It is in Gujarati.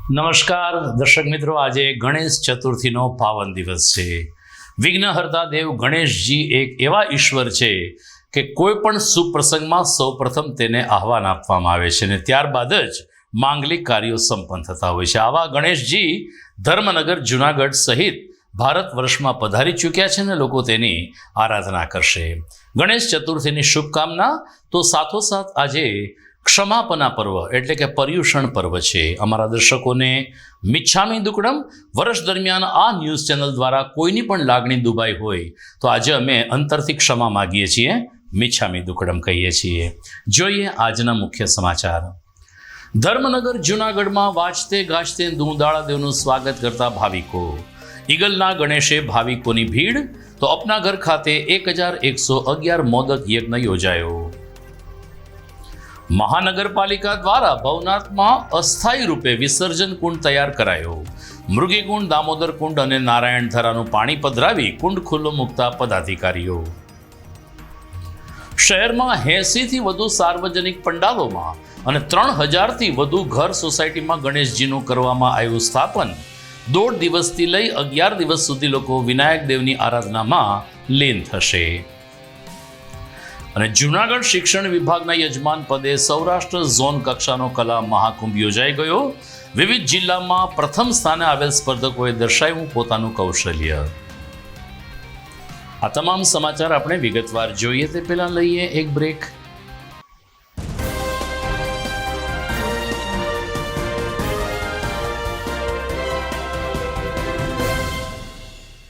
નમસ્કાર દર્શક મિત્રો, આજે ગણેશ ચતુર્થીનો પાવન દિવસ છે. વિઘ્નહર્તા દેવ ગણેશજી એક એવા ઈશ્વર છે કે કોઈ પણ સુપ્રસંગમાં સૌપ્રથમ તેને આહવાન આપવામાં આવે છે અને ત્યારબાદ જ માંગલિક કાર્યો સંપન્ન થતા હોય છે. આવા ગણેશજી ધર્મનગર જુનાગઢ સહિત ભારત વર્ષમાં પધારી ચૂક્યા છે અને લોકો તેની આરાધના કરશે. ગણેશ ચતુર્થીની શુભકામના. તો સાથોસાથ આજે ક્ષમાપના પર્વ એટલે કે પર્યુષણ પર્વ છે. અમારા દર્શકોને મિચ્છામી દુક્કડમ. વર્ષ દરમિયાન આ ન્યૂઝ ચેનલ દ્વારા કોઈની પણ લાગણી દુભાઈ હોય તો આજે અમે અંતરથી ક્ષમા માગીએ છીએ, મિચ્છામી દુક્કડમ કહીએ છીએ. જોઈએ આજના મુખ્ય સમાચાર. ધર્મનગર જૂનાગઢમાં વાજતે ગાજતે દુંદાળા દેવનું સ્વાગત કરતા ભાવિકો. ઈગલના ગણેશે ભાવિકોની ભીડ. તો અપના ઘર ખાતે 1111 મોદક યજ્ઞ યોજાયો. મહાનગરપાલિકા દ્વારા ભવનાથમાં અસ્થાયી રૂપે વિસર્જન કુંડ તૈયાર કરાયો. મૃગીકુંડ, દામોદર કુંડ અને નારાયણ ધરાનું પાણી પધરાવી કુંડ ખુલ્લો મૂકતા પદાધિકારીઓ. શહેરમાં 80થી વધુ સાર્વજનિક પંડાલોમાં અને 3000થી વધુ ઘર સોસાયટીમાં ગણેશજીનું કરવામાં આવ્યું સ્થાપન. 1.5 દિવસથી લઈ 11 દિવસ સુધી લોકો વિનાયક દેવની આરાધનામાં લીન થશે. અને જૂનાગઢ શિક્ષણ વિભાગના યજમાન પદે સૌરાષ્ટ્ર ઝોન કક્ષાનો કલા મહાકુંભ યોજાઈ ગયો. વિવિધ જિલ્લામાં પ્રથમ સ્થાને આવેલ સ્પર્ધકોએ દર્શાવ્યું પોતાનું કૌશલ્ય. આ તમામ સમાચાર આપણે વિગતવાર જોઈએ તે પહેલા લઈએ એક બ્રેક.